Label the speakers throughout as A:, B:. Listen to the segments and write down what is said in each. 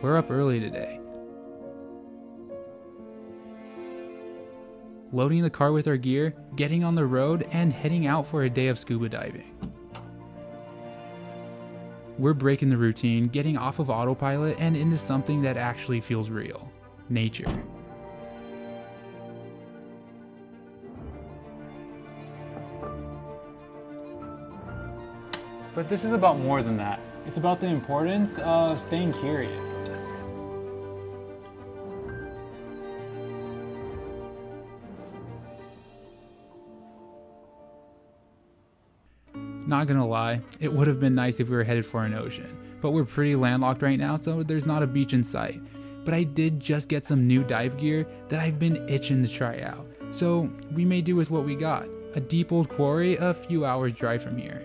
A: we're up early today. Loading the car with our gear, getting on the road, and heading out for a day of scuba diving. We're breaking the routine, getting off of autopilot and into something that actually feels real. Nature. But this is about more than that. It's about the importance of staying curious. Not gonna lie, it would have been nice if we were headed for an ocean, but we're pretty landlocked right now, so there's not a beach in sight. But I did just get some new dive gear that I've been itching to try out, so we may do with what we got. A deep old quarry a few hours drive from here.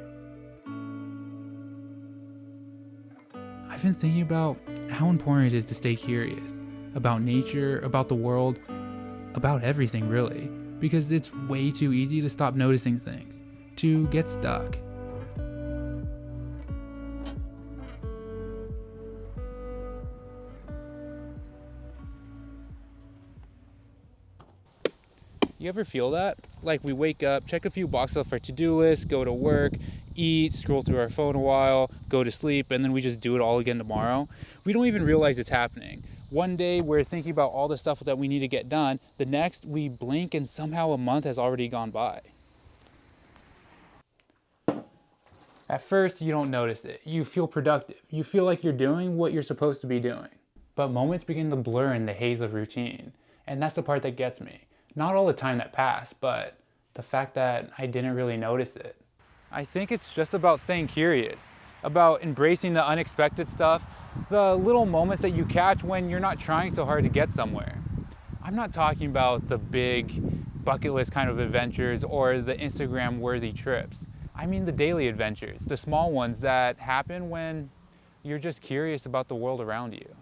A: I've been thinking about how important it is to stay curious, about nature, about the world, about everything really, because it's way too easy to stop noticing things, to get stuck. You ever feel that? Like we wake up, check a few boxes off our to-do list, go to work, eat, scroll through our phone a while, go to sleep, and then we just do it all again tomorrow. We don't even realize it's happening. One day we're thinking about all the stuff that we need to get done. The next we blink and somehow a month has already gone by. At first you don't notice it. You feel productive. You feel like you're doing what you're supposed to be doing. But moments begin to blur in the haze of routine. And that's the part that gets me. Not all the time that passed, but the fact that I didn't really notice it. I think it's just about staying curious, about embracing the unexpected stuff, the little moments that you catch when you're not trying so hard to get somewhere. I'm not talking about the big bucket list kind of adventures or the Instagram-worthy trips. I mean the daily adventures, the small ones that happen when you're just curious about the world around you.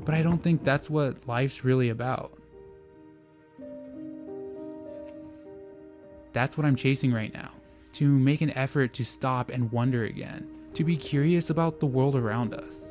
A: But I don't think that's what life's really about. That's what I'm chasing right now. To make an effort to stop and wonder again. To be curious about the world around us.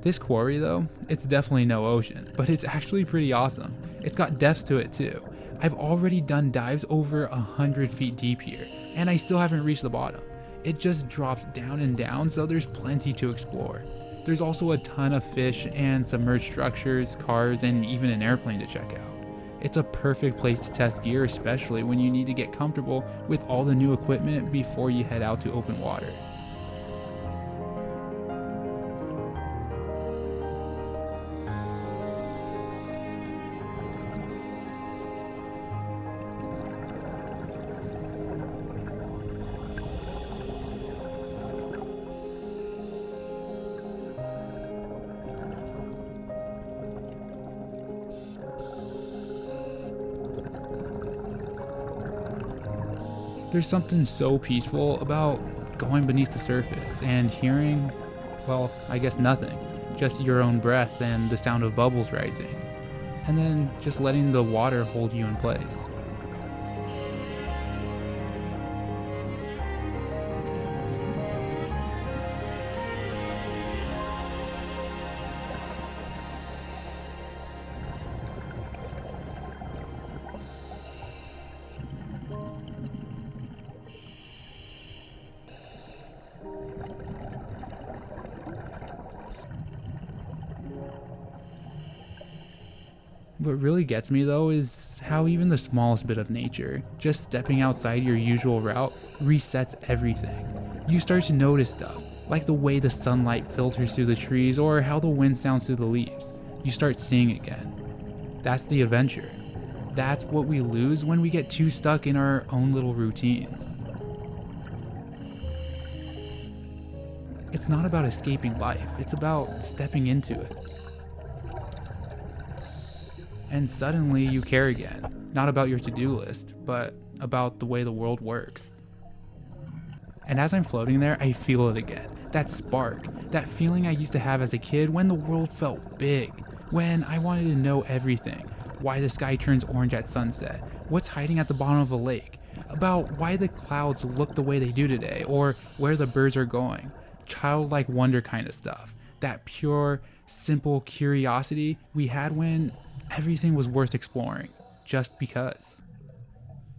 A: This quarry though, it's definitely no ocean, but it's actually pretty awesome. It's got depths to it too. I've already done dives over 100 feet deep here, and I still haven't reached the bottom. It just drops down and down, so there's plenty to explore. There's also a ton of fish and submerged structures, cars, and even an airplane to check out. It's a perfect place to test gear, especially when you need to get comfortable with all the new equipment before you head out to open water. There's something so peaceful about going beneath the surface and hearing, well, I guess nothing. Just your own breath and the sound of bubbles rising. And then just letting the water hold you in place. What really gets me though is how even the smallest bit of nature, just stepping outside your usual route, resets everything. You start to notice stuff, like the way the sunlight filters through the trees or how the wind sounds through the leaves. You start seeing again. That's the adventure. That's what we lose when we get too stuck in our own little routines. It's not about escaping life, it's about stepping into it. And suddenly you care again, not about your to-do list, but about the way the world works. And as I'm floating there, I feel it again. That spark, that feeling I used to have as a kid when the world felt big, when I wanted to know everything. Why the sky turns orange at sunset, what's hiding at the bottom of a lake, about why the clouds look the way they do today, or where the birds are going. Childlike wonder kind of stuff. That pure, simple curiosity we had when everything was worth exploring, just because.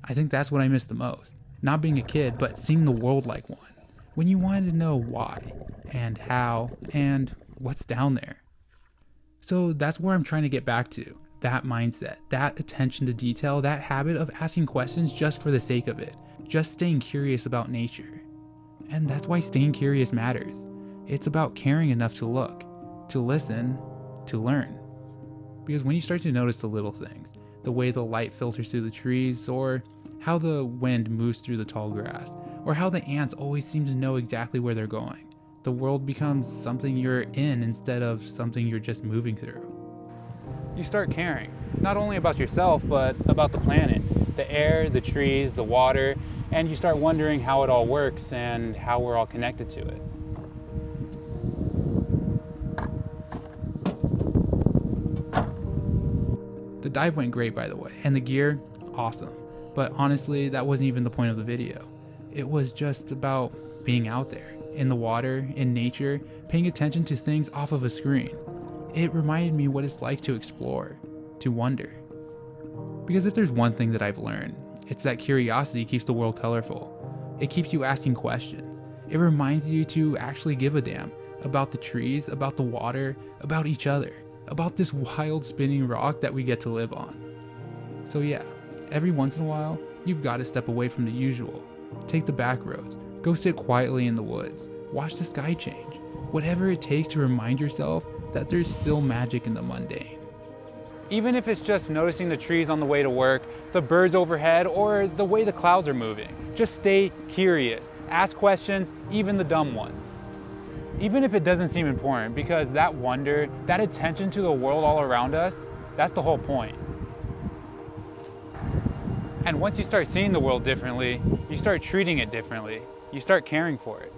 A: I think that's what I miss the most. Not being a kid, but seeing the world like one. When you wanted to know why, and how, and what's down there. So that's where I'm trying to get back to. That mindset, that attention to detail, that habit of asking questions just for the sake of it. Just staying curious about nature. And that's why staying curious matters. It's about caring enough to look, to listen, to learn. Because when you start to notice the little things, the way the light filters through the trees, or how the wind moves through the tall grass, or how the ants always seem to know exactly where they're going, the world becomes something you're in instead of something you're just moving through. You start caring, not only about yourself, but about the planet, the air, the trees, the water, and you start wondering how it all works and how we're all connected to it. The dive went great, by the way, and the gear, awesome. But honestly, that wasn't even the point of the video. It was just about being out there, in the water, in nature, paying attention to things off of a screen. It reminded me what it's like to explore, to wonder. Because if there's one thing that I've learned, it's that curiosity keeps the world colorful. It keeps you asking questions. It reminds you to actually give a damn about the trees, about the water, about each other, about this wild spinning rock that we get to live on. So yeah, every once in a while, you've got to step away from the usual. Take the back roads, go sit quietly in the woods, watch the sky change. Whatever it takes to remind yourself that there's still magic in the mundane. Even if it's just noticing the trees on the way to work, the birds overhead, or the way the clouds are moving, just stay curious. Ask questions, even the dumb ones. Even if it doesn't seem important, because that wonder, that attention to the world all around us, that's the whole point. And once you start seeing the world differently, you start treating it differently. You start caring for it.